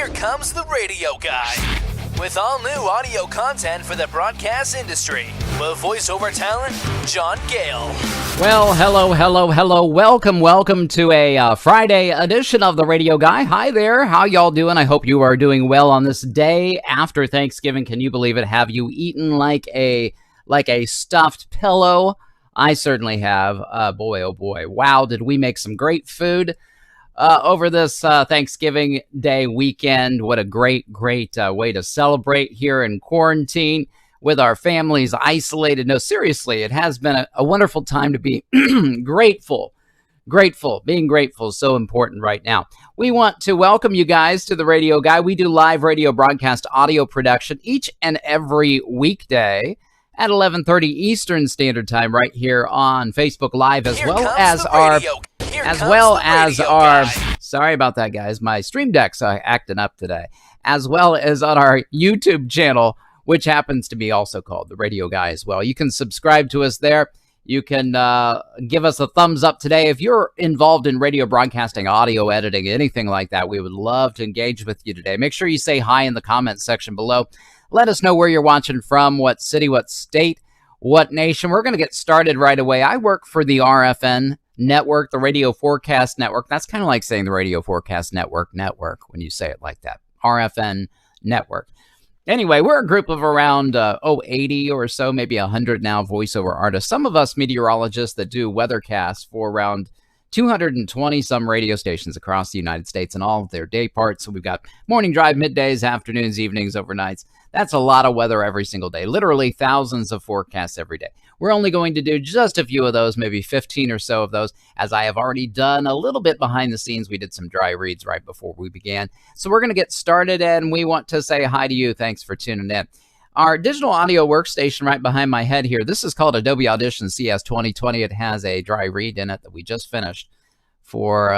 Here comes the radio guy with all new audio content for the broadcast industry with voiceover talent, John Gale. Well, hello. Welcome to a Friday edition of the Radio Guy. Hi there. How y'all doing? I hope you are doing well on this day after Thanksgiving. Can you believe it? Have you eaten like a stuffed pillow? I certainly have. Boy, oh boy. Wow, did we make some great food over this Thanksgiving Day weekend. What a great way to celebrate here in quarantine with our families isolated. No, seriously, it has been a wonderful time to be grateful. Being grateful is so important right now. We want to welcome you guys to the Radio Guy. We do live radio broadcast audio production each and every weekday at 11:30 Eastern Standard Time right here on Facebook Live, as well as our sorry about that, guys. My Stream Deck's acting up today, as well as on our YouTube channel, which happens to be also called the Radio Guy as well. You can subscribe to us there. You can give us a thumbs up today. If you're involved in radio broadcasting, audio editing, anything like that, we would love to engage with you today. Make sure you say hi in the comments section below. Let us know where you're watching from, what city, what state, what nation. We're going to get started right away. I work for the RFN network, the Radio Forecast Network. That's kind of like saying the Radio Forecast Network when you say it like that. RFN Network. Anyway, we're a group of around 80 or so, maybe 100 now voiceover artists. Some of us meteorologists that do weathercasts for around 220 some radio stations across the United States and all of their day parts. So we've got morning drive, middays, afternoons, evenings, overnights. That's a lot of weather every single day, literally thousands of forecasts every day. We're only going to do just a few of those, maybe 15 or so of those, as I have already done a little bit behind the scenes. We did some dry reads right before we began. So we're going to get started, and we want to say hi to you. Thanks for tuning in. Our digital audio workstation right behind my head here, this is called Adobe Audition CS 2020. It has a dry read in it that we just finished for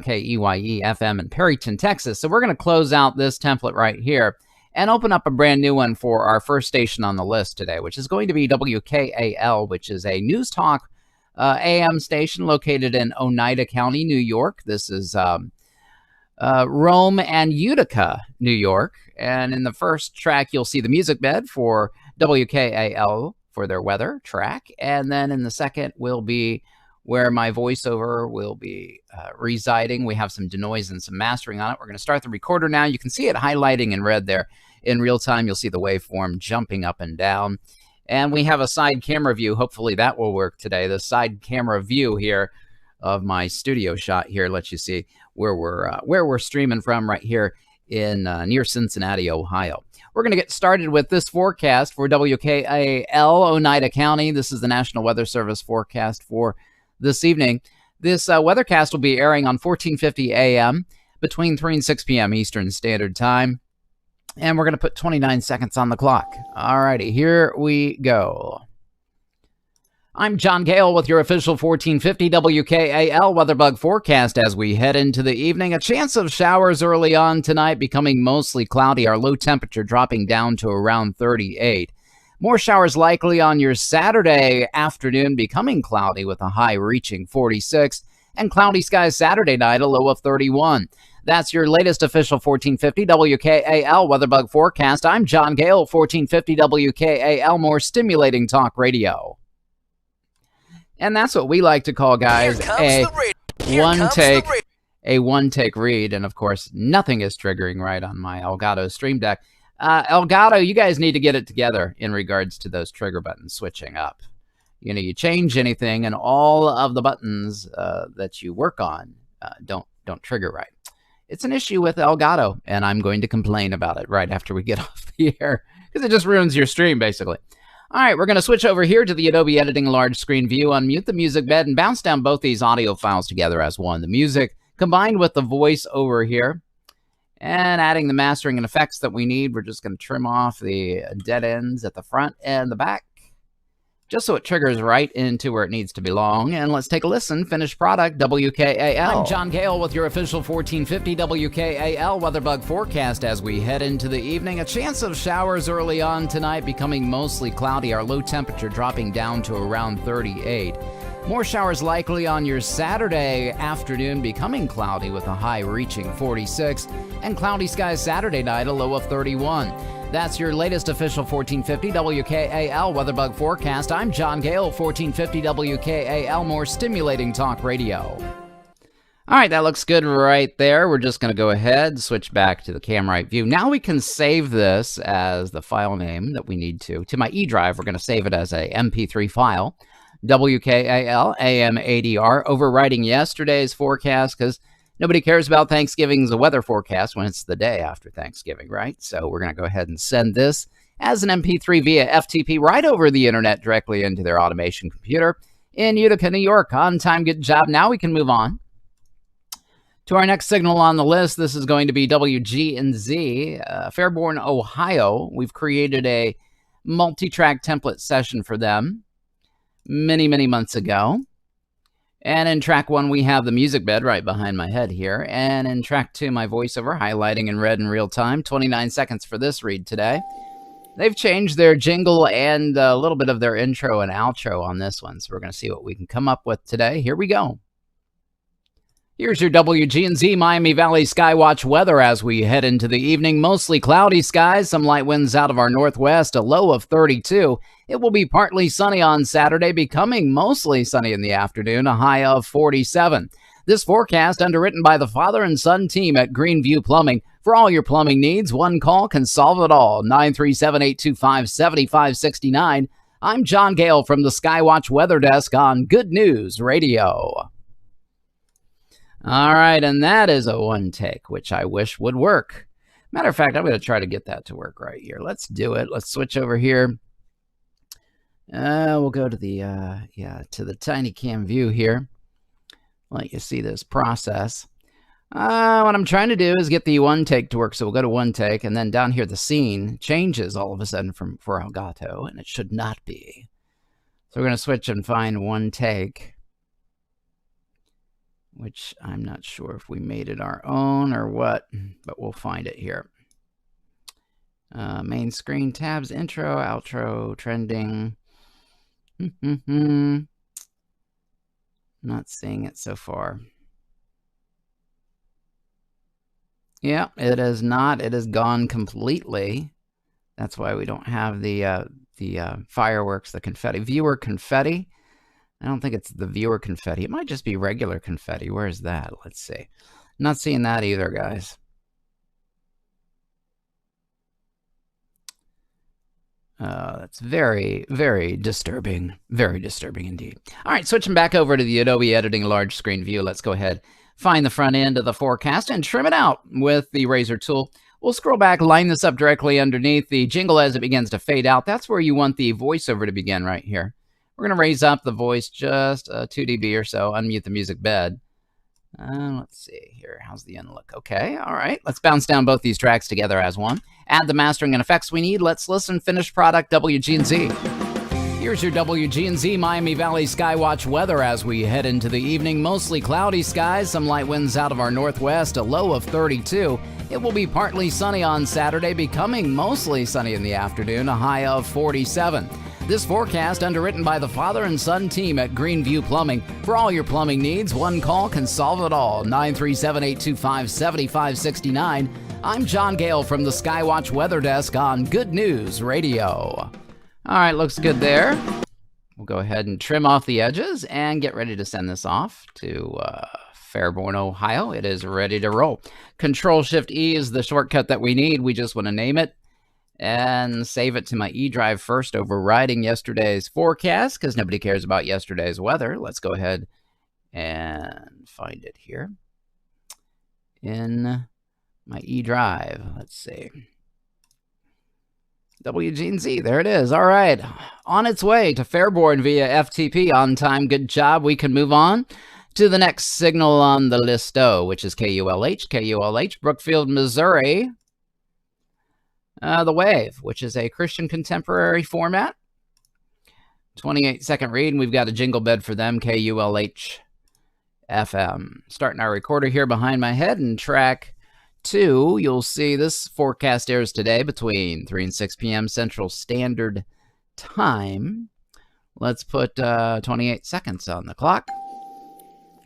KEYE FM in Perryton, Texas. So we're going to close out this template right here and open up a brand new one for our first station on the list today, which is going to be WKAL, which is a news talk AM station located in Oneida County, New York. This is Rome and Utica, New York. And in the first track, you'll see the music bed for WKAL for their weather track. And then in the second will be where my voiceover will be residing. We have some denoise and some mastering on it. We're going to start the recorder now. You can see it highlighting in red there. In real time, you'll see the waveform jumping up and down. And we have a side camera view. Hopefully that will work today. The side camera view here of my studio shot here lets you see where we're streaming from right here in near Cincinnati, Ohio. We're going to get started with this forecast for WKAL, Oneida County. This is the National Weather Service forecast for this evening. This weathercast will be airing on 1450 AM between 3 and 6 p.m. Eastern Standard Time. And we're going to put 29 seconds on the clock. All righty, here we go. I'm John Gale with your official 1450 WKAL weatherbug forecast as we head into the evening. A chance of showers early on tonight, becoming mostly cloudy. Our low temperature dropping down to around 38. More showers likely on your Saturday afternoon, becoming cloudy with a high reaching 46. And cloudy skies Saturday night, a low of 31. That's your latest official 1450 WKAL weatherbug forecast. I'm John Gale, 1450 WKAL, more stimulating talk radio. And that's what we like to call, guys, a one-take read. And, of course, nothing is triggering right on my Elgato Stream Deck. Elgato, you guys need to get it together in regards to those trigger buttons switching up. You know, you change anything, and all of the buttons that you work on don't trigger right. It's an issue with Elgato, and I'm going to complain about it right after we get off the air, because it just ruins your stream, basically. All right, we're going to switch over here to the Adobe Editing Large Screen View, unmute the music bed, and bounce down both these audio files together as one. The music combined with the voice over here, and adding the mastering and effects that we need. We're just going to trim off the dead ends at the front and the back, just so it triggers right into where it needs to belong. And let's take a listen. Finished product, WKAL. I'm John Gale with your official 1450 WKAL weatherbug forecast as we head into the evening. A chance of showers early on tonight, becoming mostly cloudy. Our low temperature dropping down to around 38. More showers likely on your Saturday afternoon, becoming cloudy with a high reaching 46, and cloudy skies Saturday night, a low of 31. That's your latest official 1450 WKAL weatherbug forecast. I'm John Gale, 1450 WKAL, more stimulating talk radio. All right, that looks good right there. We're just going to go ahead and switch back to the camera view. Now we can save this as the file name that we need to. To my E drive, we're going to save it as a MP3 file. WKAL AM ADR, overwriting yesterday's forecast because nobody cares about Thanksgiving's weather forecast when it's the day after Thanksgiving, right? So we're going to go ahead and send this as an MP3 via FTP right over the internet directly into their automation computer in Utica, New York. On time, good job. Now we can move on to our next signal on the list. This is going to be WGNZ, Fairborn, Ohio. We've created a multi-track template session for them many months ago. And in track 1, we have the music bed right behind my head here. And in track 2, my voiceover highlighting in red in real time. 29 seconds for this read today. They've changed their jingle and a little bit of their intro and outro on this one. So we're going to see what we can come up with today. Here we go. Here's your WGNZ Miami Valley Skywatch weather as we head into the evening. Mostly cloudy skies, some light winds out of our northwest, a low of 32. It will be partly sunny on Saturday, becoming mostly sunny in the afternoon, a high of 47. This forecast underwritten by the father and son team at Greenview Plumbing. For all your plumbing needs, one call can solve it all. 937-825-7569. I'm John Gale from the Skywatch Weather Desk on Good News Radio. All right, and that is a one take, which I wish would work. Matter of fact, I'm going to try to get that to work right here. Let's do it. Let's switch over here. We'll go to the to the tiny cam view here. Let you see this process. What I'm trying to do is get the one take to work. So we'll go to one take, and then down here the scene changes all of a sudden for Elgato, and it should not be. So we're going to switch and find one take, which I'm not sure if we made it our own or what, but we'll find it here. Main screen tabs, intro, outro, trending. Not seeing it so far. Yeah, it is not. It is gone completely. That's why we don't have the fireworks, the confetti. Viewer confetti. I don't think it's the viewer confetti. It might just be regular confetti. Where is that? Let's see. Not seeing that either, guys. That's very disturbing. Very disturbing indeed. All right, switching back over to the Adobe Editing large screen view. Let's go ahead, find the front end of the forecast and trim it out with the razor tool. We'll scroll back, line this up directly underneath the jingle as it begins to fade out. That's where you want the voiceover to begin right here. We're going to raise up the voice just 2 dB or so, unmute the music bed. Let's see here. How's the end look? Okay, all right. Let's bounce down both these tracks together as one. Add the mastering and effects we need. Let's listen. Finished product, WGNZ. Here's your WGNZ Miami Valley Skywatch weather as we head into the evening. Mostly cloudy skies, some light winds out of our northwest, a low of 32. It will be partly sunny on Saturday, becoming mostly sunny in the afternoon, a high of 47. This forecast underwritten by the father and son team at Greenview Plumbing. For all your plumbing needs, one call can solve it all. 937-825-7569. I'm John Gale from the Skywatch Weather Desk on Good News Radio. All right, looks good there. We'll go ahead and trim off the edges and get ready to send this off to Fairborn, Ohio. It is ready to roll. Control-Shift-E is the shortcut that we need. We just want to name it and save it to my E drive first, overriding yesterday's forecast because nobody cares about yesterday's weather. Let's go ahead and find it here in my E drive. Let's see. WGNZ, there it is. All right, on its way to Fairborn via FTP. On time, good job. We can move on to the next signal on the listo, which is KULH, Brookfield, Missouri. The Wave, which is a Christian contemporary format. 28-second read, and we've got a jingle bed for them, KULH FM. Starting our recorder here behind my head, and track 2, you'll see this forecast airs today between 3 and 6 p.m. Central Standard Time. Let's put 28 seconds on the clock.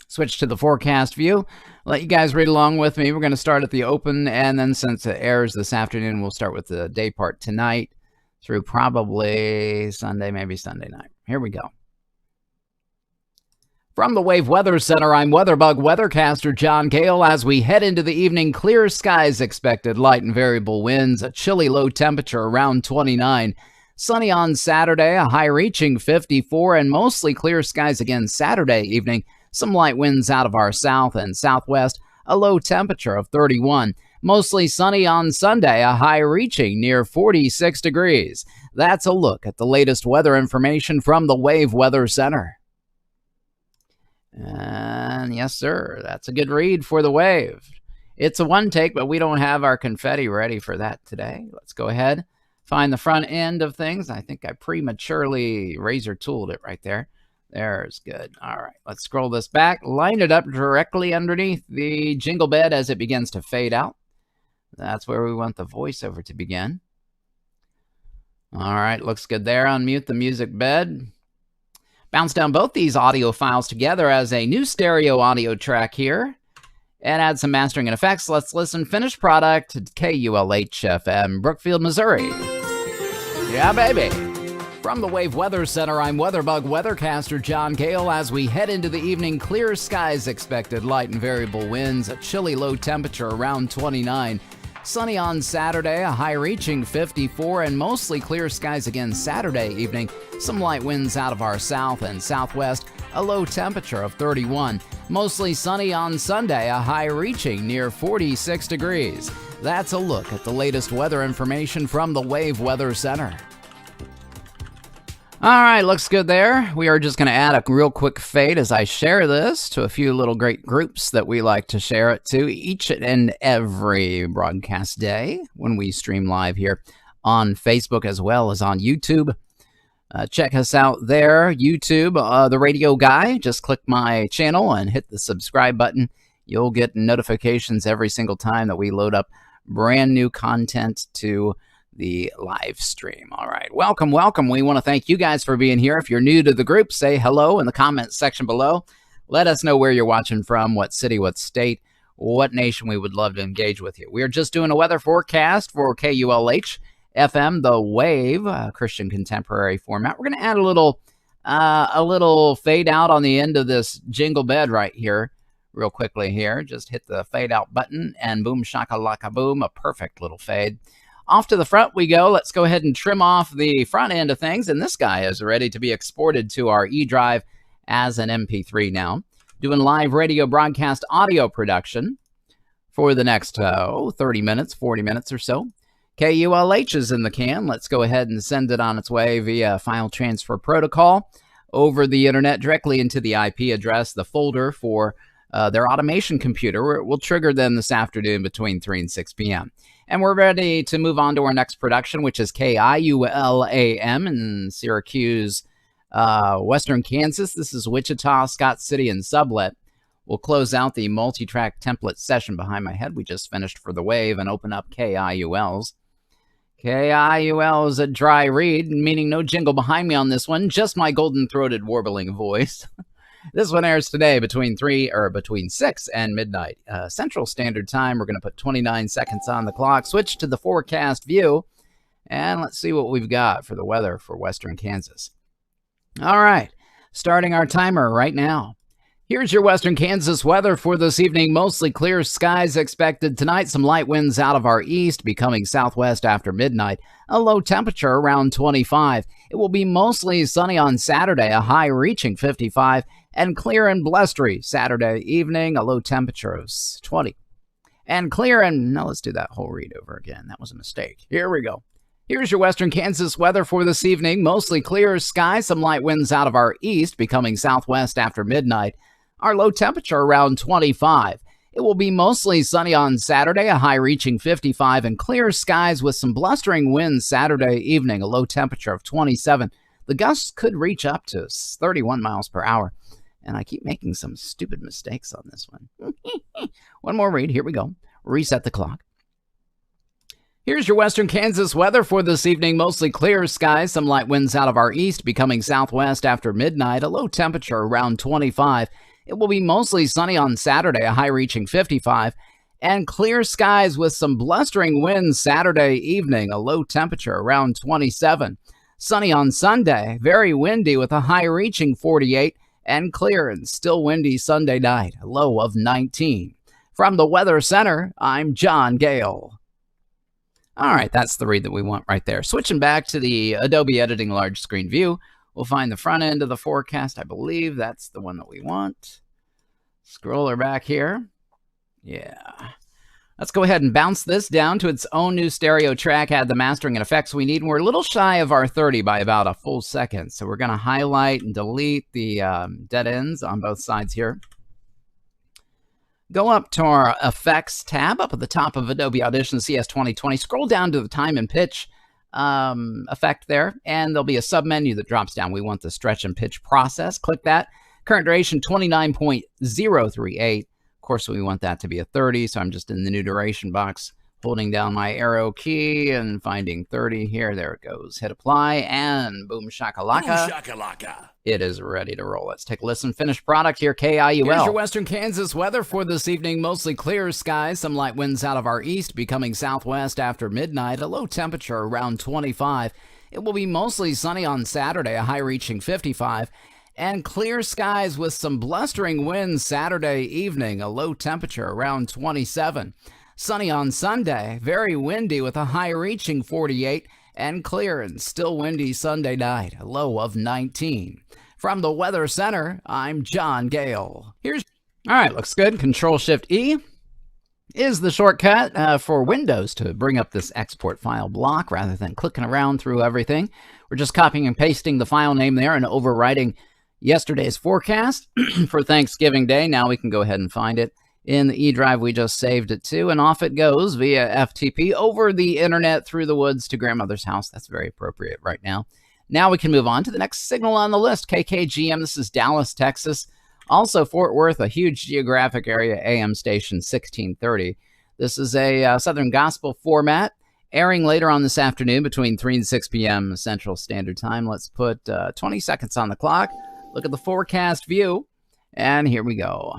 Switch to the forecast view. Let you guys read along with me. We're going to start at the open, and then since it airs this afternoon, we'll start with the day part tonight through probably Sunday, maybe Sunday night. Here we go. From the Wave Weather Center, I'm WeatherBug weathercaster John Gale. As we head into the evening, clear skies expected, light and variable winds, a chilly low temperature around 29. Sunny on Saturday, a high reaching 54, and mostly clear skies again Saturday evening. Some light winds out of our south and southwest, a low temperature of 31. Mostly sunny on Sunday, a high reaching near 46 degrees. That's a look at the latest weather information from the Wave Weather Center. And yes, sir, that's a good read for the Wave. It's a one take, but we don't have our confetti ready for that today. Let's go ahead, find the front end of things. I think I prematurely razor tooled it right there. There's good. All right, let's scroll this back, line it up directly underneath the jingle bed as it begins to fade out. That's where we want the voiceover to begin. All right, looks good there. Unmute the music bed. Bounce down both these audio files together as a new stereo audio track here and add some mastering and effects. Let's listen. Finished product, KULH-FM, Brookfield, Missouri. Yeah, baby. From the Wave Weather Center, I'm WeatherBug weathercaster John Gale. As we head into the evening, clear skies expected, light and variable winds, a chilly low temperature around 29. Sunny on Saturday, a high reaching 54, and mostly clear skies again Saturday evening. Some light winds out of our south and southwest, a low temperature of 31. Mostly sunny on Sunday, a high reaching near 46 degrees. That's a look at the latest weather information from the Wave Weather Center. All right, looks good there. We are just going to add a real quick fade as I share this to a few little great groups that we like to share it to each and every broadcast day when we stream live here on Facebook as well as on YouTube. Check us out there, YouTube, The Radio Guy. Just click my channel and hit the subscribe button. You'll get notifications every single time that we load up brand new content to the live stream. All right, welcome. We want to thank you guys for being here. If you're new to the group, say hello in the comments section below. Let us know where you're watching from, what city, what state, what nation. We would love to engage with you. We are just doing a weather forecast for KULH FM, the Wave, Christian contemporary format. We're going to add a little fade out on the end of this jingle bed right here real quickly here. Just hit the fade out button and boom shakalaka boom, a perfect little fade. Off to the front we go. Let's go ahead and trim off the front end of things. And this guy is ready to be exported to our E-Drive as an MP3 now. Doing live radio broadcast audio production for the next 30 minutes, 40 minutes or so. KULH is in the can. Let's go ahead and send it on its way via file transfer protocol over the internet directly into the IP address, the folder for their automation computer. We'll trigger them this afternoon between 3 and 6 p.m. And we're ready to move on to our next production, which is KIULAM in Syracuse, Western Kansas. This is Wichita, Scott City, and Sublet. We'll close out the multi-track template session behind my head we just finished for the Wave and open up KIUL's. KIUL is a dry read, meaning no jingle behind me on this one, just my golden-throated warbling voice. This one airs today between 6 and midnight Central Standard Time. We're going to put 29 seconds on the clock. Switch to the forecast view, and let's see what we've got for the weather for Western Kansas. All right, starting our timer right now. Here's your Western Kansas weather for this evening. Mostly clear skies expected tonight. Some light winds out of our east, becoming southwest after midnight. A low temperature around 25. It will be mostly sunny on Saturday, a high reaching 55. And clear and blustery Saturday evening, a low temperature of 20. And clear and, now let's do that whole read over again. That was a mistake. Here we go. Here's your Western Kansas weather for this evening. Mostly clear skies, some light winds out of our east, becoming southwest after midnight. Our low temperature around 25. It will be mostly sunny on Saturday, a high reaching 55, and clear skies with some blustering winds Saturday evening, a low temperature of 27. The gusts could reach up to 31 miles per hour. And I keep making some stupid mistakes on this one. One more read. Here we go. Reset the clock. Here's your western Kansas weather for this evening. Mostly clear skies, some light winds out of our east becoming southwest after midnight, a low temperature around 25. It will be mostly sunny on Saturday, a high reaching 55. And clear skies with some blustering winds Saturday evening, a low temperature around 27. Sunny on Sunday, very windy with a high reaching 48. And clear and still windy Sunday night, a low of 19. From the Weather Center, I'm John Gale. All right, that's the read that we want right there. Switching back to the Adobe Editing large screen view, we'll find the front end of the forecast. I believe that's the one that we want. Scroller back here. Yeah. Let's go ahead and bounce this down to its own new stereo track, add the mastering and effects we need, and we're a little shy of our 30 by about a full second. So we're going to highlight and delete the dead ends on both sides here. Go up to our Effects tab up at the top of Adobe Audition CS 2020. Scroll down to the Time and Pitch effect there, and there'll be a submenu that drops down. We want the Stretch and Pitch Process. Click that. Current duration 29.038. Of course, we want that to be a 30, so I'm just in the new duration box, holding down my arrow key and finding 30 here. There it goes. Hit apply, and boom shakalaka. Boom shakalaka. It is ready to roll. Let's take a listen. Finished product here, KIUL. Here's your western Kansas weather for this evening. Mostly clear skies, some light winds out of our east becoming southwest after midnight, a low temperature around 25. It will be mostly sunny on Saturday, a high reaching 55. And clear skies with some blustering winds Saturday evening, a low temperature around 27. Sunny on Sunday, very windy with a high reaching 48. And clear and still windy Sunday night, a low of 19. From the Weather Center, I'm John Gale. All right, looks good. Control-Shift-E is the shortcut for Windows to bring up this export file block rather than clicking around through everything. We're just copying and pasting the file name there and overwriting yesterday's forecast for Thanksgiving Day. Now we can go ahead and find it in the E drive we just saved it to, and off it goes via FTP over the internet through the woods to grandmother's house. That's very appropriate right now. Now we can move on to the next signal on the list, KKGM. This is Dallas, Texas. Also Fort Worth, a huge geographic area, AM station 1630. This is a Southern Gospel format, airing later on this afternoon between 3 and 6 p.m. Central Standard Time. Let's put 20 seconds on the clock. Look at the forecast view, and here we go.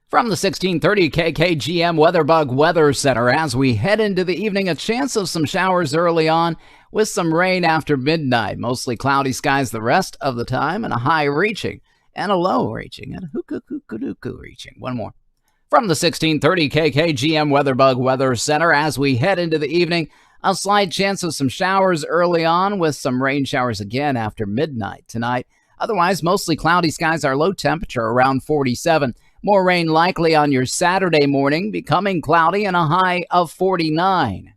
From the 1630 KKGM WeatherBug Weather Center, as we head into the evening, a chance of some showers early on with some rain after midnight. Mostly cloudy skies the rest of the time, and a high reaching and a low reaching and a hoo-coo-coo-coo-coo reaching. One more. From the 1630 KKGM WeatherBug Weather Center, as we head into the evening, a slight chance of some showers early on with some rain showers again after midnight tonight. Otherwise, mostly cloudy skies, our low temperature around 47. More rain likely on your Saturday morning, becoming cloudy and a high of 49.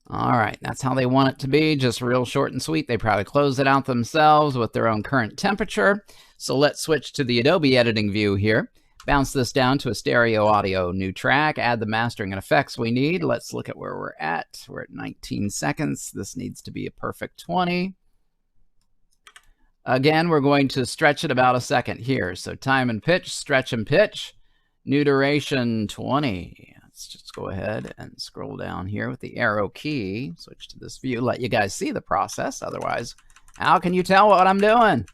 All right, that's how they want it to be, just real short and sweet. They probably close it out themselves with their own current temperature. So let's switch to the Adobe editing view here. Bounce this down to a stereo audio new track, add the mastering and effects we need. Let's look at where we're at. We're at 19 seconds. This needs to be a perfect 20. Again, we're going to stretch it about a second here. So time and pitch, stretch and pitch, new duration 20. Let's just go ahead and scroll down here with the arrow key. Switch to this view, let you guys see the process. Otherwise, how can you tell what I'm doing?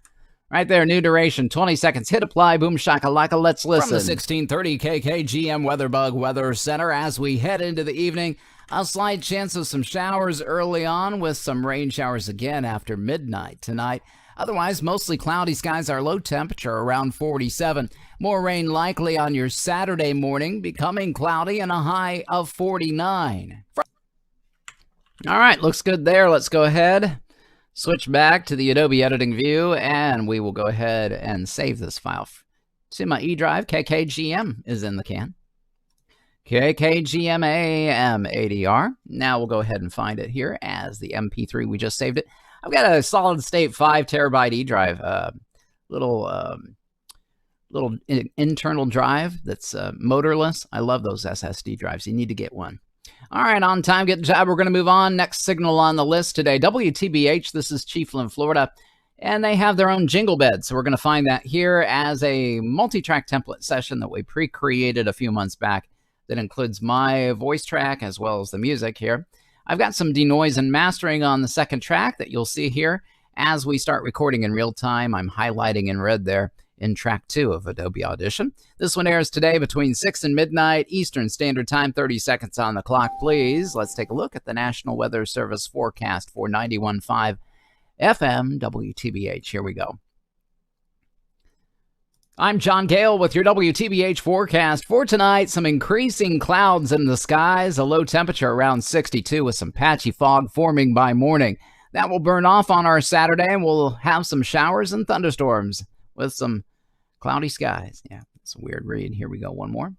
Right there, new duration, 20 seconds. Hit apply, boom shakalaka. Let's listen. From the 1630 KKGM WeatherBug Weather Center, as we head into the evening, a slight chance of some showers early on with some rain showers again after midnight tonight. Otherwise, mostly cloudy skies, our low temperature around 47. More rain likely on your Saturday morning, becoming cloudy and a high of 49. All right, looks good there. Let's go ahead, switch back to the Adobe editing view, and we will go ahead and save this file to my E drive. KKGM is in the can. KKGM AM80R. Now we'll go ahead and find it here as the MP3. We just saved it. I've got a solid state 5 terabyte E drive, little internal drive that's motorless. I love those SSD drives. You need to get one. All right, on time, get the job. We're going to move on. Next signal on the list today, WTBH. This is Chiefland, Florida. And they have their own jingle bed. So we're going to find that here as a multi-track template session that we pre-created a few months back that includes my voice track as well as the music here. I've got some denoise and mastering on the second track that you'll see here as we start recording in real time. I'm highlighting in red there in track 2 of Adobe Audition. This one airs today between 6 and midnight Eastern Standard Time. 30 seconds on the clock, please. Let's take a look at the National Weather Service forecast for 91.5 FM WTBH. Here we go. I'm John Gale with your WTBH forecast for tonight. Some increasing clouds in the skies, a low temperature around 62 with some patchy fog forming by morning. That will burn off on our Saturday, and we'll have some showers and thunderstorms with some cloudy skies. Yeah, it's a weird read. Here we go. One more.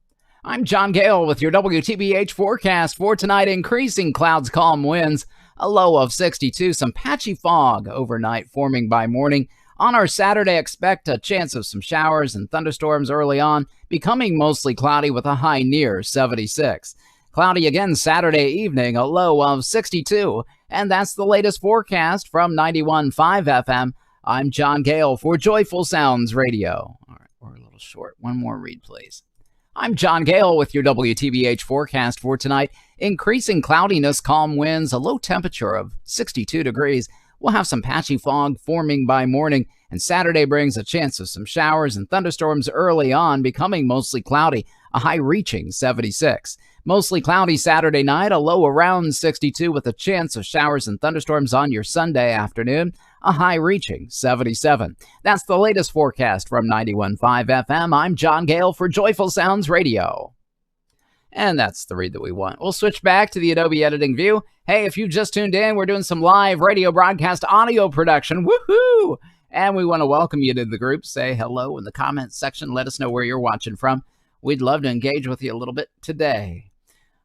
I'm John Gale with your WTBH forecast for tonight. Increasing clouds, calm winds, a low of 62, some patchy fog overnight forming by morning. On our Saturday, expect a chance of some showers and thunderstorms early on, becoming mostly cloudy with a high near 76. Cloudy again Saturday evening, a low of 62. And that's the latest forecast from 91.5 FM. I'm John Gale for Joyful Sounds Radio. All right, we're a little short. One more read, please. I'm John Gale with your WTBH forecast for tonight. Increasing cloudiness, calm winds, a low temperature of 62 degrees. We'll have some patchy fog forming by morning, and Saturday brings a chance of some showers and thunderstorms early on, becoming mostly cloudy, a high reaching 76. Mostly cloudy Saturday night, a low around 62 with a chance of showers and thunderstorms on your Sunday afternoon, a high reaching 77. That's the latest forecast from 91.5 FM. I'm John Gale for Joyful Sounds Radio. And that's the read that we want. We'll switch back to the Adobe editing view. Hey, if you just tuned in, we're doing some live radio broadcast audio production. Woohoo! And we want to welcome you to the group. Say hello in the comments section. Let us know where you're watching from. We'd love to engage with you a little bit today.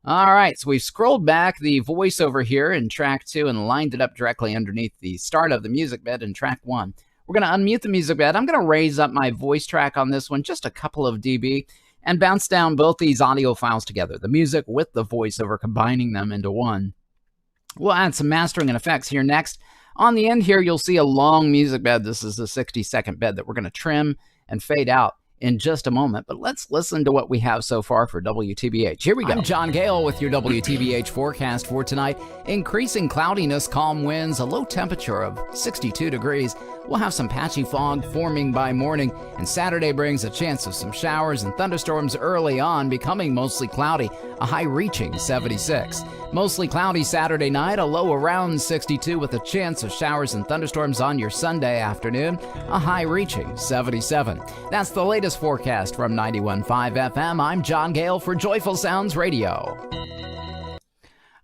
All right, so we've scrolled back the voiceover here in track 2 and lined it up directly underneath the start of the music bed in track 1. We're going to unmute the music bed. I'm going to raise up my voice track on this one just a couple of dB and bounce down both these audio files together, the music with the voiceover, combining them into one. We'll add some mastering and effects here next. On the end here, you'll see a long music bed. This is a 60-second bed that we're going to trim and fade out in just a moment, but let's listen to what we have so far for WTBH. Here we go. I'm John Gale with your WTBH forecast for tonight. Increasing cloudiness, calm winds, a low temperature of 62 degrees. We'll have some patchy fog forming by morning, and Saturday brings a chance of some showers and thunderstorms early on, becoming mostly cloudy, a high reaching 76. Mostly cloudy Saturday night, a low around 62 with a chance of showers and thunderstorms on your Sunday afternoon, a high reaching 77. That's the latest forecast from 91.5 FM. I'm John Gale for Joyful Sounds Radio.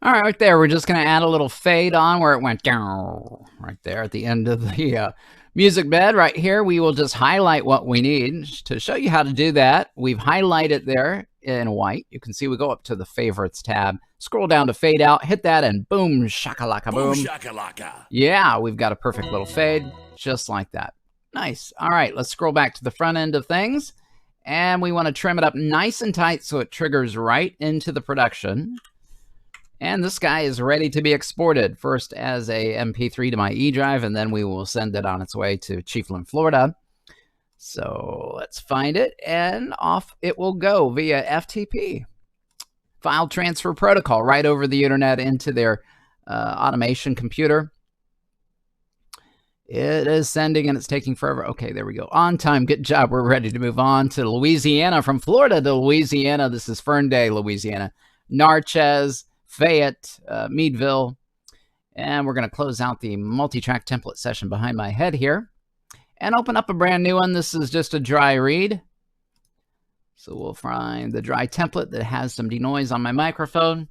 All right there, we're just going to add a little fade on where it went down right there at the end of the music bed right here. We will just highlight what we need. To show you how to do that, we've highlighted there in white. You can see we go up to the favorites tab, scroll down to fade out, hit that, and boom, shakalaka boom. Boom shakalaka. Yeah, we've got a perfect little fade just like that. Nice. All right, let's scroll back to the front end of things, and we want to trim it up nice and tight so it triggers right into the production. And this guy is ready to be exported, first as a MP3 to my E drive, and then we will send it on its way to Chiefland, Florida. So let's find it, and off it will go via FTP. File transfer protocol right over the internet into their automation computer. It is sending, and it's taking forever. Okay, there we go. On time. Good job. We're ready to move on to Louisiana. From Florida to Louisiana, this is Ferndale, Louisiana. Natchez, Fayette, Meadville, and we're going to close out the multi-track template session behind my head here and open up a brand new one. This is just a dry read. So we'll find the dry template that has some denoise on my microphone.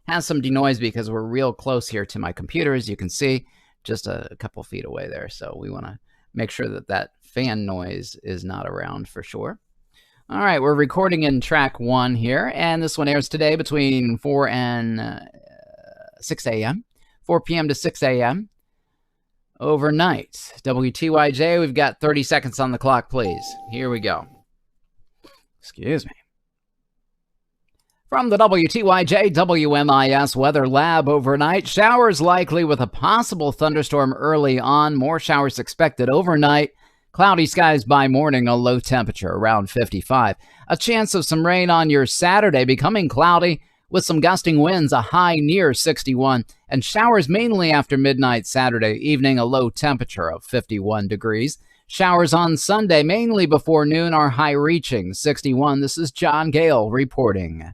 Has some denoise because we're real close here to my computer, as you can see, just a couple feet away there. So we want to make sure that that fan noise is not around for sure. All right, we're recording in track 1 here, and this one airs today between 4 and 6 a.m., 4 p.m. to 6 a.m. overnight. WTYJ, we've got 30 seconds on the clock, please. Here we go. Excuse me. From the WTYJ WMIS Weather Lab overnight, showers likely with a possible thunderstorm early on. More showers expected overnight. Cloudy skies by morning, a low temperature around 55. A chance of some rain on your Saturday, becoming cloudy with some gusting winds, a high near 61. And showers mainly after midnight Saturday evening, a low temperature of 51 degrees. Showers on Sunday, mainly before noon, are high reaching 61. This is John Gale reporting.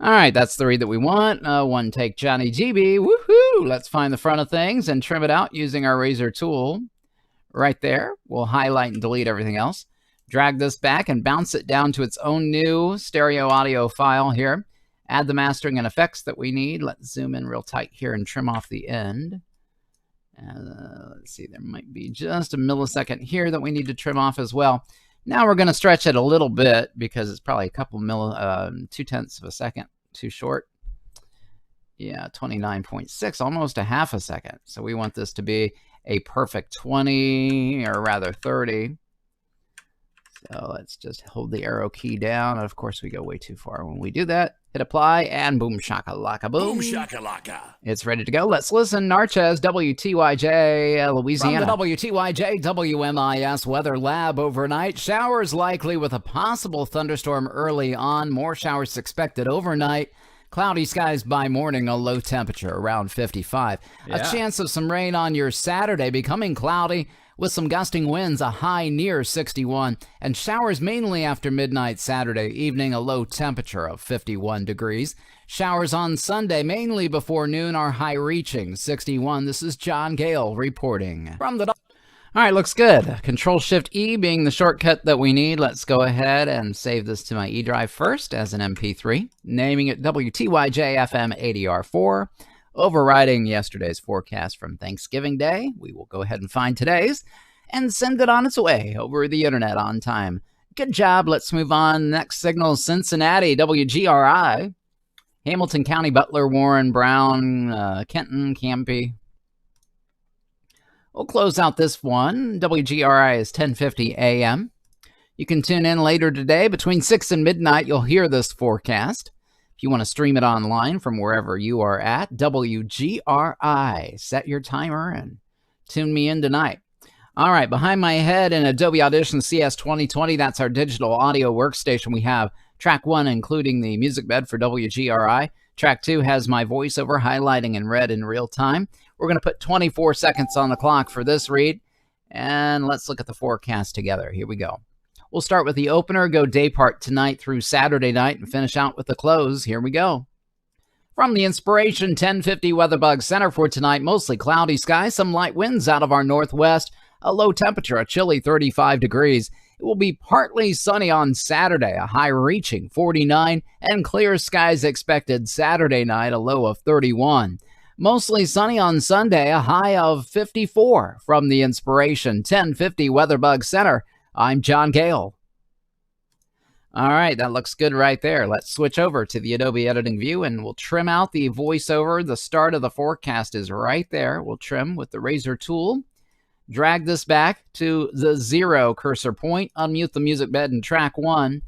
All right, that's the read that we want. One take Johnny GB. Woohoo! Let's find the front of things and trim it out using our razor tool. Right there. We'll highlight and delete everything else. Drag this back and bounce it down to its own new stereo audio file here. Add the mastering and effects that we need. Let's zoom in real tight here and trim off the end. Let's see, there might be just a millisecond here that we need to trim off as well. Now we're going to stretch it a little bit because it's probably a couple 0.2 of a second too short. Yeah, 29.6, almost a half a second. So we want this to be a perfect 20, or rather 30. So let's just hold the arrow key down. And of course, we go way too far when we do that. Hit apply, and boom shakalaka boom. Boom shakalaka. It's ready to go. Let's listen. Narchez, WTYJ, Louisiana. From the WTYJ WMIS Weather Lab overnight. Showers likely with a possible thunderstorm early on. More showers expected overnight. Cloudy skies by morning, a low temperature around 55. A chance of some rain on your Saturday, becoming cloudy with some gusting winds, a high near 61. And showers mainly after midnight Saturday evening, a low temperature of 51 degrees. Showers on Sunday, mainly before noon, are high reaching 61. This is John Gale reporting. From the... All right, looks good. Control-Shift-E being the shortcut that we need. Let's go ahead and save this to my E drive first as an MP3, naming it WTYJ-FM ADR4, overriding yesterday's forecast from Thanksgiving Day. We will go ahead and find today's and send it on its way over the internet on time. Good job. Let's move on. Next signal, Cincinnati, WGRI, Hamilton County, Butler, Warren, Brown, Kenton, Campy. We'll close out this one. WGRI is 10:50 a.m. You can tune in later today. Between 6 and midnight, you'll hear this forecast. If you want to stream it online from wherever you are at, WGRI. Set your timer and tune me in tonight. All right, behind my head in Adobe Audition CS 2020, that's our digital audio workstation. We have track 1, including the music bed for WGRI. Track 2 has my voiceover highlighting in red in real time. We're going to put 24 seconds on the clock for this read, and let's look at the forecast together. Here we go. We'll start with the opener, go day part tonight through Saturday night, and finish out with the close. Here we go. From the Inspiration 1050 WeatherBug Center for tonight, mostly cloudy skies, some light winds out of our northwest, a low temperature, a chilly 35 degrees. It will be partly sunny on Saturday, a high reaching 49, and clear skies expected Saturday night, a low of 31. Mostly sunny on Sunday, a high of 54. From the Inspiration 1050 WeatherBug Center, I'm John Gale. All right, that looks good right there. Let's switch over to the Adobe Editing View, and we'll trim out the voiceover. The start of the forecast is right there. We'll trim with the razor tool. Drag this back to the 0 cursor point. Unmute the music bed in track 1.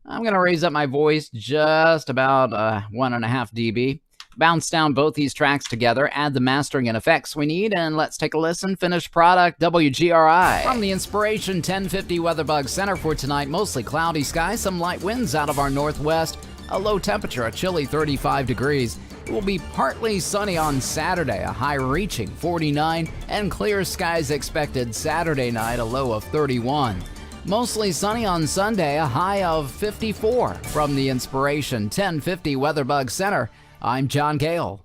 I'm going to raise up my voice just about 1.5 dB. Bounce down both these tracks together, add the mastering and effects we need, and let's take a listen. Finished product, WGRI. From the Inspiration 1050 WeatherBug Center for tonight, mostly cloudy skies, some light winds out of our northwest, a low temperature, a chilly 35 degrees. It will be partly sunny on Saturday, a high reaching 49, and clear skies expected Saturday night, a low of 31. Mostly sunny on Sunday, a high of 54. From the Inspiration 1050 WeatherBug Center, I'm John Gale.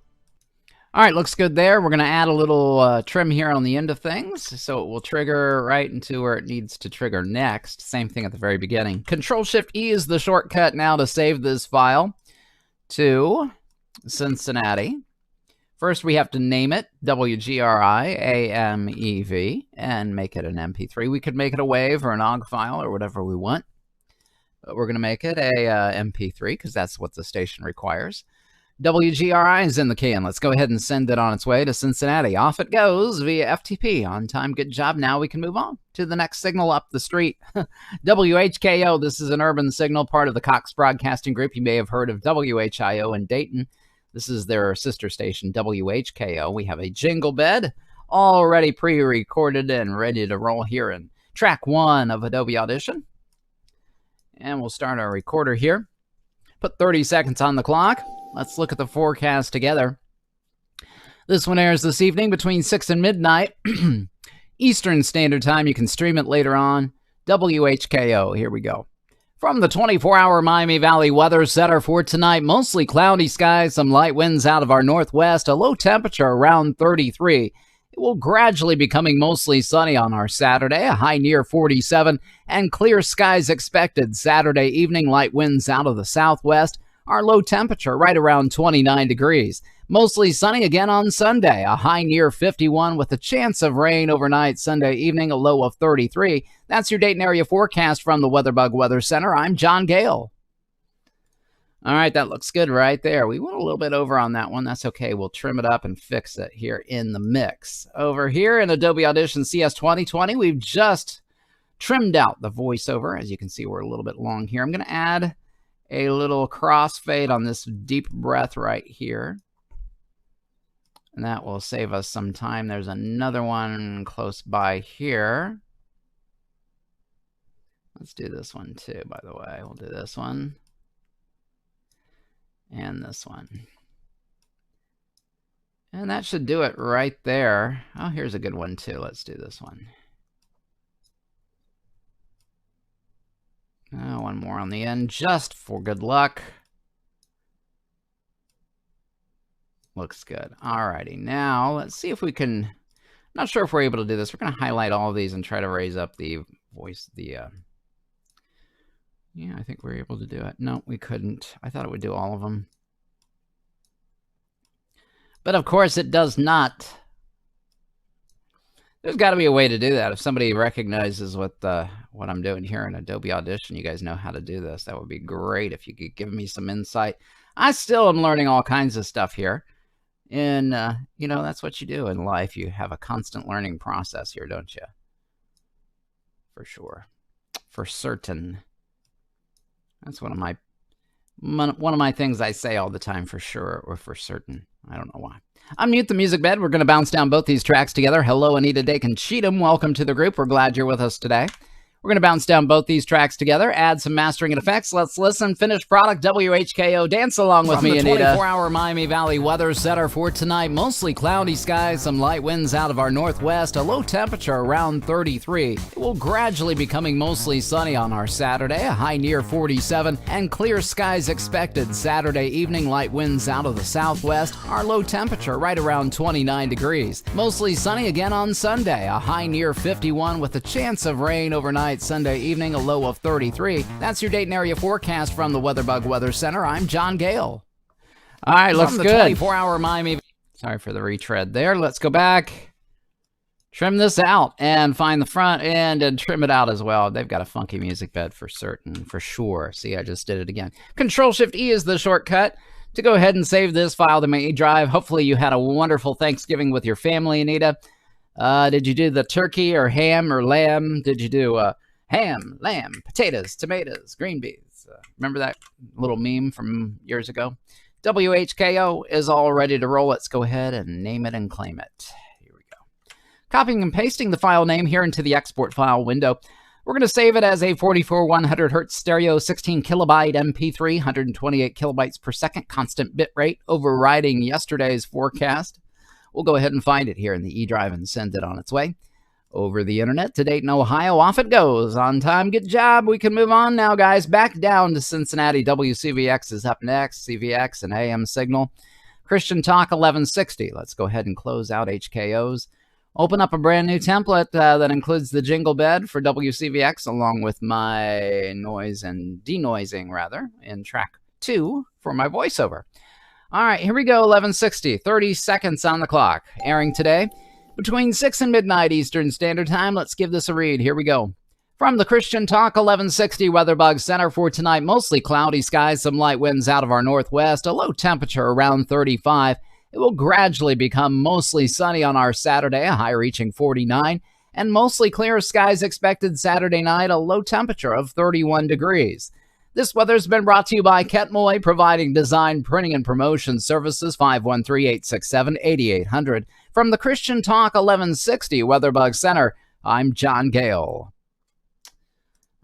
All right, looks good there. We're going to add a little trim here on the end of things, so it will trigger right into where it needs to trigger next. Same thing at the very beginning. Control-Shift-E is the shortcut now to save this file to Cincinnati. First, we have to name it WGRI-AMEV and make it an MP3. We could make it a WAV or an OGG file or whatever we want, but we're going to make it a MP3 because that's what the station requires. WGRI is in the can. Let's go ahead and send it on its way to Cincinnati. Off it goes via FTP. On time, good job. Now we can move on to the next signal up the street. WHKO, this is an urban signal, part of the Cox Broadcasting Group. You may have heard of WHIO in Dayton. This is their sister station, WHKO. We have a jingle bed already pre-recorded and ready to roll here in track 1 of Adobe Audition. And we'll start our recorder here. Put 30 seconds on the clock. Let's look at the forecast together. This one airs this evening between 6 and midnight. Eastern Standard Time. You can stream it later on. WHKO. Here we go. From the 24-hour Miami Valley Weather Center for tonight, mostly cloudy skies, some light winds out of our northwest, a low temperature around 33. It will gradually becoming mostly sunny on our Saturday, a high near 47, and clear skies expected Saturday evening, light winds out of the southwest. Our low temperature right around 29 degrees. Mostly sunny again on Sunday, a high near 51 with a chance of rain overnight Sunday evening, a low of 33. That's your Dayton area forecast from the WeatherBug Weather Center. I'm John Gale. All right, that looks good right there. We went a little bit over on that one. That's okay. We'll trim it up and fix it here in the mix. Over here in Adobe Audition CS 2020, we've just trimmed out the voiceover. As you can see, we're a little bit long here. I'm going to add a little crossfade on this deep breath right here. And that will save us some time. There's another one close by here. Let's do this one too, by the way. We'll do this one. And this one. And that should do it right there. Oh, here's a good one too. Let's do this one. One more on the end, just for good luck. Looks good. Alrighty, now let's see if we can. Not sure if we're able to do this. We're going to highlight all of these and try to raise up the voice. Yeah, I think we're able to do it. No, we couldn't. I thought it would do all of them, but of course it does not. There's got to be a way to do that. If somebody recognizes what I'm doing here in Adobe Audition, you guys know how to do this. That would be great if you could give me some insight. I still am learning all kinds of stuff here. And, that's what you do in life. You have a constant learning process here, don't you? For sure. For certain. That's one of my things I say all the time, for sure or for certain. I don't know why. Unmute the music bed. We're going to bounce down both these tracks together. Hello, Anita Dakin Cheatham. Welcome to the group. We're glad you're with us today. We're going to bounce down both these tracks together, add some mastering and effects. Let's listen. Finished product, WHKO. Dance along with me, Anita. From the 24-hour Miami Valley Weather Center for tonight, mostly cloudy skies, some light winds out of our northwest, a low temperature around 33. It will gradually becoming mostly sunny on our Saturday, a high near 47, and clear skies expected Saturday evening, light winds out of the southwest, our low temperature right around 29 degrees. Mostly sunny again on Sunday, a high near 51 with a chance of rain overnight Sunday evening, a low of 33. That's your Dayton area forecast from the WeatherBug Weather Center. I'm John Gale. All right, looks good. 24-hour Miami. Sorry for the retread there. Let's go back, trim this out, and find the front end and trim it out as well. They've got a funky music bed for certain, for sure. See, I just did it again. Control-Shift-E is the shortcut to go ahead and save this file to my E drive. Hopefully you had a wonderful Thanksgiving with your family, Anita. Did you do the turkey or ham or lamb? Did you do ham, lamb, potatoes, tomatoes, green beans? Remember that little meme from years ago? WHKO is all ready to roll. Let's go ahead and name it and claim it. Here we go. Copying and pasting the file name here into the export file window. We're going to save it as a 44/100 Hertz stereo 16 kilobyte MP3, 128 kilobytes per second, constant bit rate, overriding yesterday's forecast. We'll go ahead and find it here in the E drive and send it on its way over the internet to Dayton, Ohio. Off it goes. On time, good job. We can move on now, guys. Back down to Cincinnati. WCVX is up next. CVX and AM signal. Christian Talk 1160. Let's go ahead and close out HKOs. Open up a brand new template that includes the jingle bed for WCVX along with my noise and denoising, rather, in track 2 for my voiceover. All right, here we go. 1160. 30 seconds on the clock. Airing today between 6 and midnight Eastern Standard Time. Let's give this a read. Here we go. From the Christian Talk 1160 Weather Bug Center for tonight, mostly cloudy skies, some light winds out of our northwest, a low temperature around 35. It will gradually become mostly sunny on our Saturday, a high reaching 49, and mostly clear skies expected Saturday night, a low temperature of 31 degrees. This weather's been brought to you by Ketmoy, providing design, printing, and promotion services, 513-867-8800. From the Christian Talk 1160 Weather Bug Center, I'm John Gale.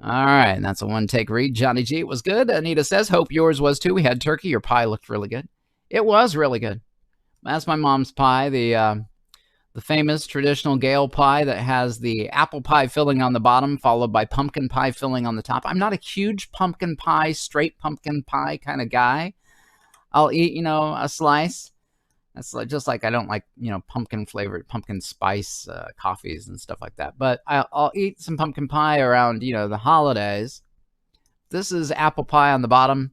All right, and that's a one-take read. Johnny G, it was good. Anita says, hope yours was too. We had turkey. Your pie looked really good. It was really good. That's my mom's pie, the famous traditional gale pie that has the apple pie filling on the bottom, followed by pumpkin pie filling on the top. I'm not a huge pumpkin pie, straight pumpkin pie kind of guy. I'll eat, a slice. That's just like I don't like, pumpkin-flavored, pumpkin spice coffees and stuff like that. But I'll eat some pumpkin pie around, the holidays. This is apple pie on the bottom,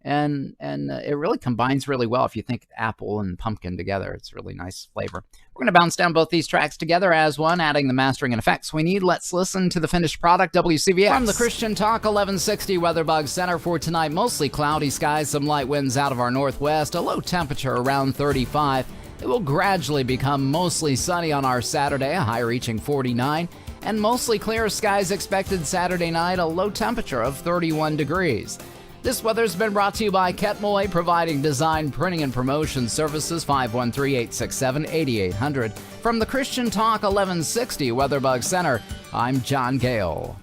and it really combines really well if you think apple and pumpkin together. It's a really nice flavor. We're going to bounce down both these tracks together as one, adding the mastering and effects we need. Let's listen to the finished product, WCVX. From the Christian Talk 1160 Weather Bug Center for tonight, mostly cloudy skies, some light winds out of our northwest, a low temperature around 35. It will gradually become mostly sunny on our Saturday, a high reaching 49, and mostly clear skies expected Saturday night, a low temperature of 31 degrees. This weather's been brought to you by Ketmoy, providing design, printing, and promotion services, 513-867-8800. From the Christian Talk 1160 Weather Bug Center, I'm John Gale.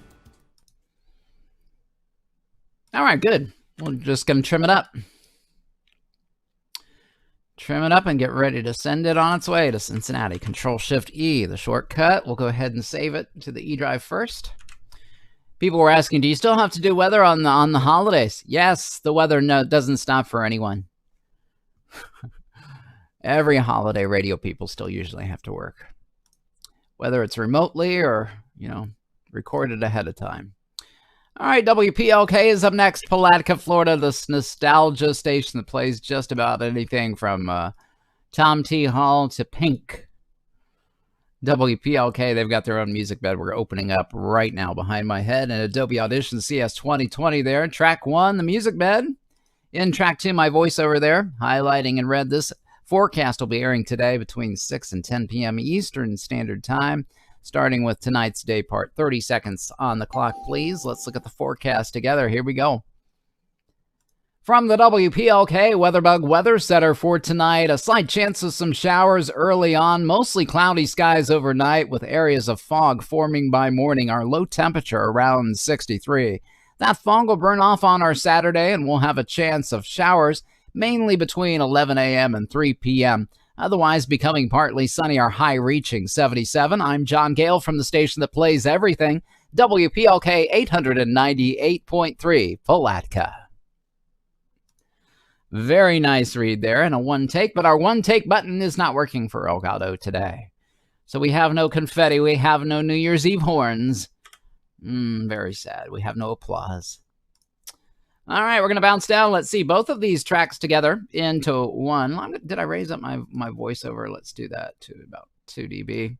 All right, good. We're just going to trim it up. Trim it up and get ready to send it on its way to Cincinnati. Control-Shift-E, the shortcut. We'll go ahead and save it to the E drive first. People were asking, do you still have to do weather on the holidays? Yes, the weather doesn't stop for anyone. Every holiday, radio people still usually have to work, whether it's remotely or, recorded ahead of time. All right, WPLK is up next. Palatka, Florida, this nostalgia station that plays just about anything from Tom T. Hall to Pink. WPLK, they've got their own music bed. We're opening up right now behind my head, and Adobe Audition CS 2020 there. Track 1, the music bed. In track 2, my voiceover there, highlighting in red. This forecast will be airing today between 6 and 10 p.m. Eastern Standard Time, starting with tonight's day part. 30 seconds on the clock, please. Let's look at the forecast together. Here we go. From the WPLK WeatherBug Weather Center for tonight, a slight chance of some showers early on, mostly cloudy skies overnight with areas of fog forming by morning. Our low temperature around 63. That fog will burn off on our Saturday, and we'll have a chance of showers mainly between 11 a.m. and 3 p.m. Otherwise becoming partly sunny, our high reaching 77. I'm John Gale from the station that plays everything, WPLK 898.3 Palatka. Very nice read there and a one take, but our one take button is not working for Elgato today. So we have no confetti, we have no New Year's Eve horns. Very sad. We have no applause. All right, we're going to bounce down. Let's see both of these tracks together into one. Did I raise up my voiceover? Let's do that to about 2 dB.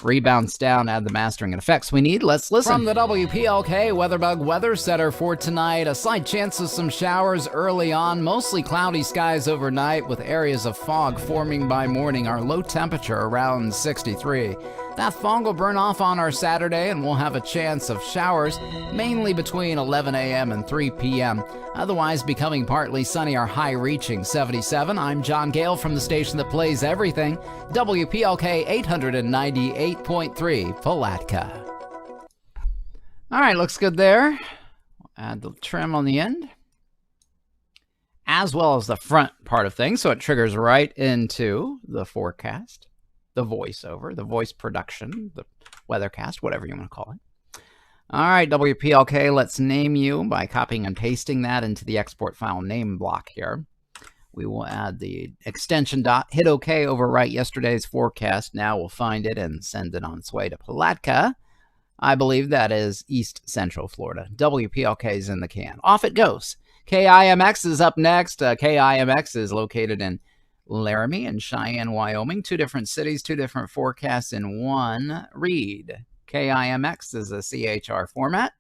Rebounds down, add the mastering and effects we need. Let's listen. From the WPLK WeatherBug Weather Center for tonight, a slight chance of some showers early on, mostly cloudy skies overnight with areas of fog forming by morning. Our low temperature around 63. That fog will burn off on our Saturday, and we'll have a chance of showers mainly between 11 a.m. and 3 p.m. Otherwise becoming partly sunny, our high reaching 77. I'm John Gale from the station that plays everything, WPLK 898.3 Palatka. All right, looks good there. Add the trim on the end, as well as the front part of things, so it triggers right into the forecast, the voiceover, the voice production, the weathercast, whatever you want to call it. All right, WPLK, let's name you by copying and pasting that into the export file name block here. We will add the extension dot, hit OK, overwrite yesterday's forecast. Now we'll find it and send it on its way to Palatka. I believe that is East Central Florida. WPLK is in the can. Off it goes. KIMX is up next. KIMX is located in Laramie and Cheyenne, Wyoming. 2 different cities, 2 different forecasts in one read. KIMX is a CHR format.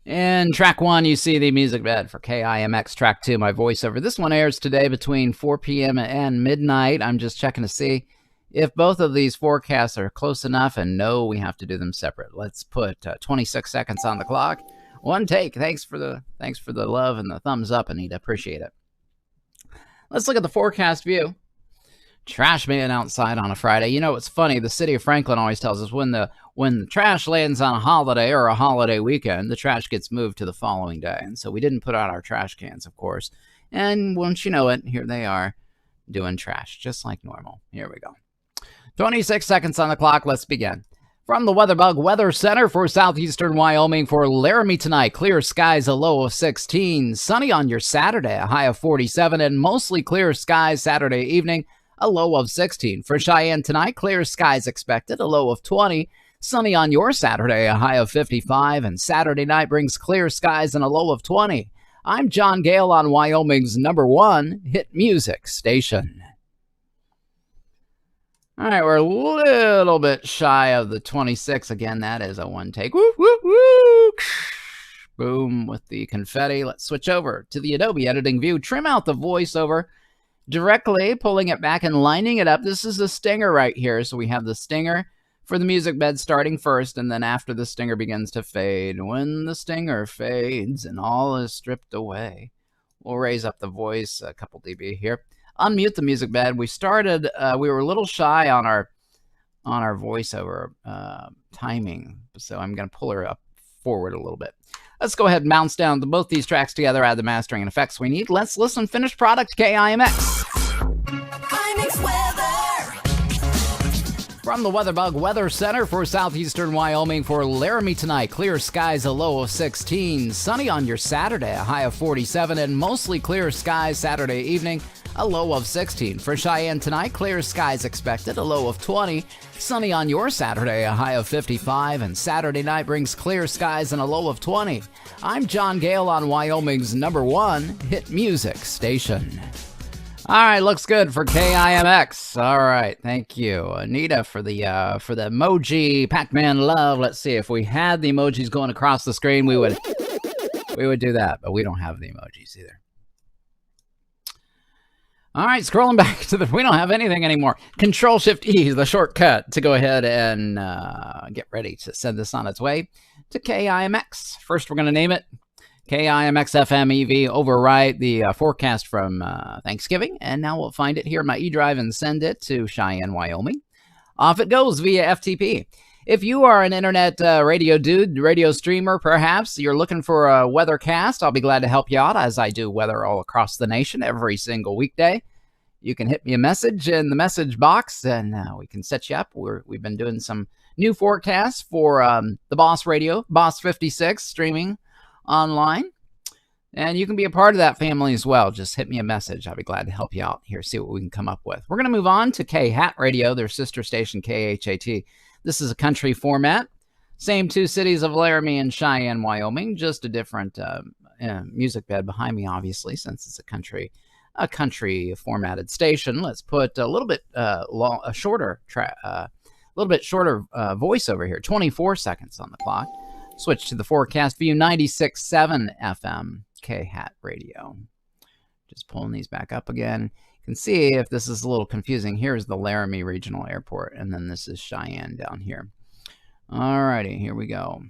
In track 1, you see the music bed for KIMX. Track 2, my voiceover. This one airs today between 4 p.m. and midnight. I'm just checking to see if both of these forecasts are close enough, and no, we have to do them separate. Let's put 26 seconds on the clock. One take. Thanks for the love and the thumbs up, Anita. Appreciate it. Let's look at the forecast view. Trash being outside on a Friday. You know, it's funny. The city of Franklin always tells us when the trash lands on a holiday or a holiday weekend, the trash gets moved to the following day. And so we didn't put out our trash cans, of course. And once you know it, here they are doing trash just like normal. Here we go. 26 seconds on the clock. Let's begin. From the WeatherBug Weather Center for southeastern Wyoming for Laramie tonight. Clear skies, a low of 16. Sunny on your Saturday, a high of 47. And mostly clear skies Saturday evening, a low of 16. For Cheyenne tonight, clear skies expected, a low of 20. Sunny on your Saturday, a high of 55. And Saturday night brings clear skies and a low of 20. I'm John Gale on Wyoming's #1 hit music station. All right, we're a little bit shy of the 26. Again, that is a one take. Woo, woo, woo. Boom with the confetti. Let's switch over to the Adobe editing view. Trim out the voiceover directly, pulling it back and lining it up. This is a stinger right here. So we have the stinger for the music bed starting first, and then after the stinger begins to fade. When the stinger fades and all is stripped away, we'll raise up the voice a couple dB here. Unmute the music bed. We started, we were a little shy on our voiceover timing, so I'm going to pull her up forward a little bit. Let's go ahead and bounce down to both these tracks together, add the mastering and effects we need. Let's listen. Finished product, KIMX. From the WeatherBug Weather Center for southeastern Wyoming for Laramie tonight. Clear skies, a low of 16. Sunny on your Saturday, a high of 47. And mostly clear skies Saturday evening, a low of 16. For Cheyenne tonight, clear skies expected, a low of 20. Sunny on your Saturday, a high of 55. And Saturday night brings clear skies and a low of 20. I'm John Gale on Wyoming's #1 hit music station. All right, looks good for KIMX. All right, thank you, Anita, for the emoji Pac-Man love. Let's see, if we had the emojis going across the screen, we would do that, but we don't have the emojis either. All right, scrolling back to we don't have anything anymore. Control-Shift-E is the shortcut to go ahead and get ready to send this on its way to KIMX. First, we're going to name it KIMX FM EV, overwrite the forecast from Thanksgiving, and now we'll find it here in my eDrive and send it to Cheyenne, Wyoming. Off it goes via FTP. If you are an internet radio dude, radio streamer, perhaps you're looking for a weathercast, I'll be glad to help you out as I do weather all across the nation every single weekday. You can hit me a message in the message box, and we can set you up. We've been doing some new forecasts for the Boss Radio, Boss 56, streaming online, and you can be a part of that family as well. Just hit me a message. I'll be glad to help you out here, see what we can come up with. We're going to move on to K-Hat Radio, their sister station KHAT. This is a country format. Same two cities of Laramie and Cheyenne, Wyoming, just a different music bed behind me, obviously, since it's a country formatted station. Let's put a little bit shorter voice over here, 24 seconds on the clock. Switch to the forecast view, 96.7 FM K-Hat Radio. Just pulling these back up again. You can see if this is a little confusing. Here's the Laramie Regional Airport, and then this is Cheyenne down here. Alrighty, here we go.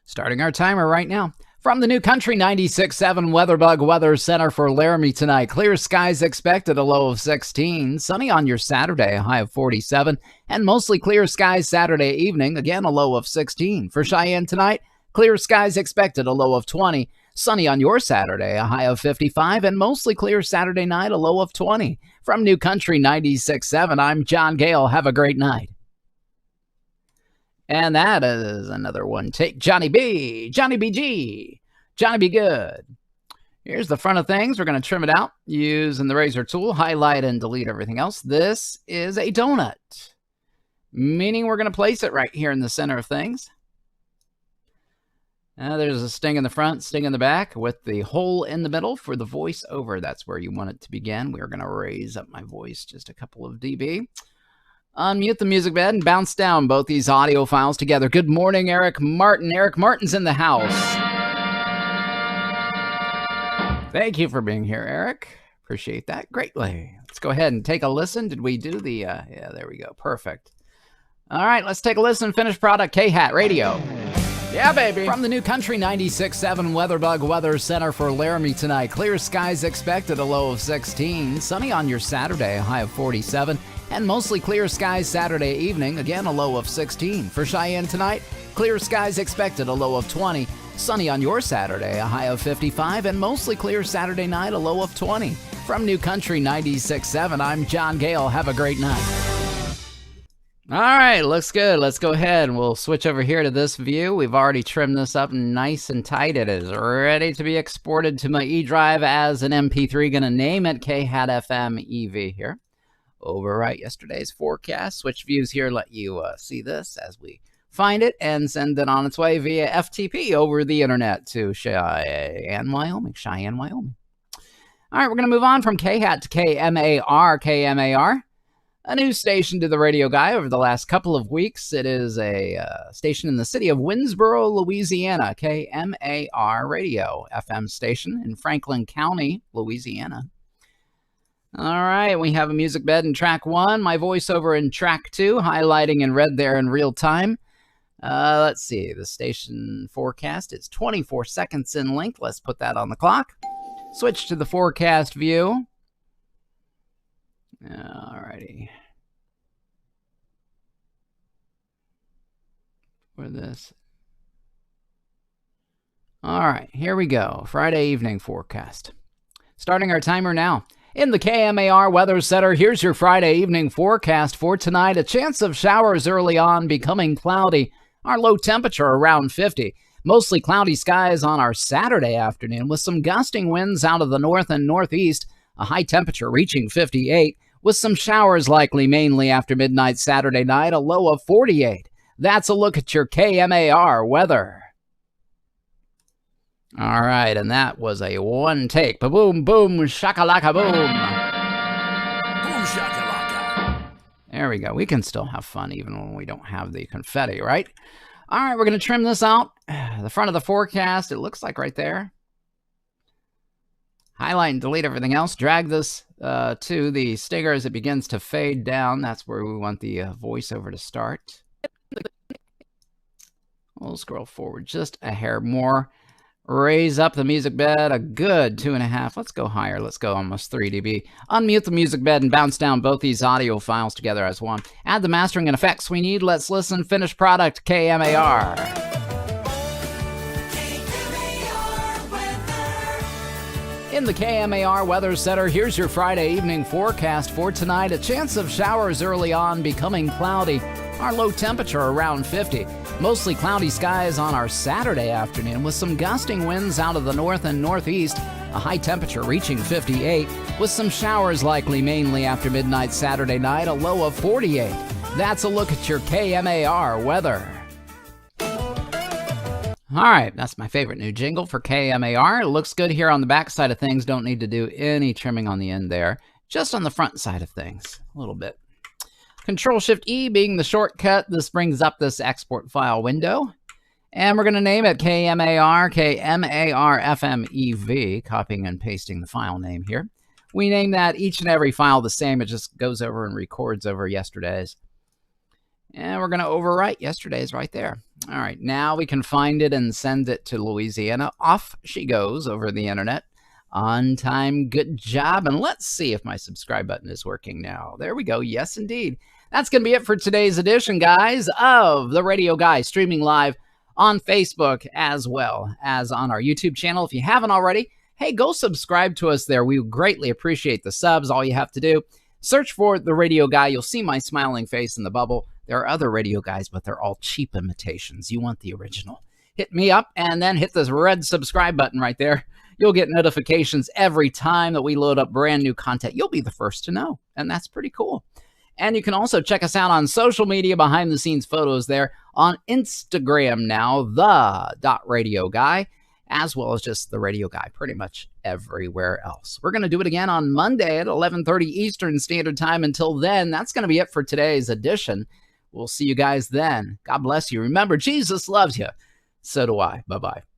Starting our timer right now. From the New Country 96.7 WeatherBug Weather Center for Laramie tonight. Clear skies expected, a low of 16. Sunny on your Saturday, a high of 47. And mostly clear skies Saturday evening, again a low of 16. For Cheyenne tonight, clear skies expected, a low of 20. Sunny on your Saturday, a high of 55. And mostly clear Saturday night, a low of 20. From New Country 96.7, I'm John Gale. Have a great night. And that is another one take. Johnny B, Johnny BG, Johnny Be Good. Here's the front of things. We're going to trim it out using the razor tool, highlight and delete everything else. This is a donut, meaning we're going to place it right here in the center of things. There's a sting in the front, sting in the back with the hole in the middle for the voiceover. That's where you want it to begin. We're going to raise up my voice just a couple of dB. Unmute the music bed and bounce down both these audio files together. Good morning, Eric Martin. Eric Martin's in the house. Thank you for being here, Eric. Appreciate that greatly. Let's go ahead and take a listen. Did we do the, yeah, there we go. Perfect. All right, let's take a listen. Finished product, K-Hat Radio. Yeah, baby. From the new Country 96.7 WeatherBug Weather Center for Laramie tonight. Clear skies expected, a low of 16. Sunny on your Saturday, a high of 47. And mostly clear skies Saturday evening, again a low of 16. For Cheyenne tonight, clear skies expected, a low of 20. Sunny on your Saturday, a high of 55. And mostly clear Saturday night, a low of 20. From New Country 96.7, I'm John Gale. Have a great night. All right, looks good. Let's go ahead and we'll switch over here to this view. We've already trimmed this up nice and tight. It is ready to be exported to my eDrive as an MP3. Going to name it KHAT FM EV here. Overwrite yesterday's forecast. Switch views here, let you see this as we find it and send it on its way via FTP over the internet to Cheyenne, Wyoming. All right, we're going to move on from KHAT to KMAR. A new station to the radio guy over the last couple of weeks. It is a station in the city of Winsboro, Louisiana. KMAR radio FM station in Franklin County, Louisiana. All right, we have a music bed in track 1, my voiceover in track 2, highlighting in red there in real time. Let's see, the station forecast is 24 seconds in length. Let's put that on the clock. Switch to the forecast view. Alrighty. For this. Alright, here we go. Friday evening forecast. Starting our timer now. In the KMAR Weather Center, here's your Friday evening forecast for tonight. A chance of showers early on, becoming cloudy. Our low temperature around 50. Mostly cloudy skies on our Saturday afternoon with some gusting winds out of the north and northeast. A high temperature reaching 58. With some showers likely mainly after midnight Saturday night, a low of 48. That's a look at your KMAR weather. All right, and that was a one take. Ba-boom, boom, shakalaka, boom. Boom, shakalaka. There we go. We can still have fun even when we don't have the confetti, right? All right, we're going to trim this out. The front of the forecast, it looks like right there. Highlight and delete everything else. Drag this to the stinger as it begins to fade down. That's where we want the voiceover to start. We'll scroll forward just a hair more. Raise up the music bed a good 2.5. Let's go higher. Let's go almost 3 dB. Unmute the music bed and bounce down both these audio files together as one. Add the mastering and effects we need. Let's listen. Finished product, KMAR. In the KMAR Weather Center, here's your Friday evening forecast for tonight. A chance of showers early on, becoming cloudy. Our low temperature around 50. Mostly cloudy skies on our Saturday afternoon with some gusting winds out of the north and northeast. A high temperature reaching 58 with some showers likely mainly after midnight Saturday night, a low of 48. That's a look at your KMAR weather. All right, that's my favorite new jingle for KMAR. It looks good here on the back side of things. Don't need to do any trimming on the end there. Just on the front side of things, a little bit. Control-Shift-E being the shortcut. This brings up this export file window. And we're going to name it KMAR FM EV, copying and pasting the file name here. We name that each and every file the same. It just goes over and records over yesterday's. And we're going to overwrite yesterday's right there. All right, now we can find it and send it to Louisiana. Off she goes over the internet. On time, good job. And let's see if my subscribe button is working now. There we go. Yes, indeed. That's going to be it for today's edition, guys, of The Radio Guy, streaming live on Facebook as well as on our YouTube channel. If you haven't already, hey, go subscribe to us there. We greatly appreciate the subs. All you have to do, search for The Radio Guy. You'll see my smiling face in the bubble. There are other radio guys, but they're all cheap imitations. You want the original. Hit me up and then hit the red subscribe button right there. You'll get notifications every time that we load up brand new content. You'll be the first to know, and that's pretty cool. And you can also check us out on social media, behind-the-scenes photos there on Instagram now, the .radio guy, as well as just the radio guy pretty much everywhere else. We're going to do it again on Monday at 11:30 Eastern Standard Time. Until then, that's going to be it for today's edition. We'll see you guys then. God bless you. Remember, Jesus loves you. So do I. Bye-bye.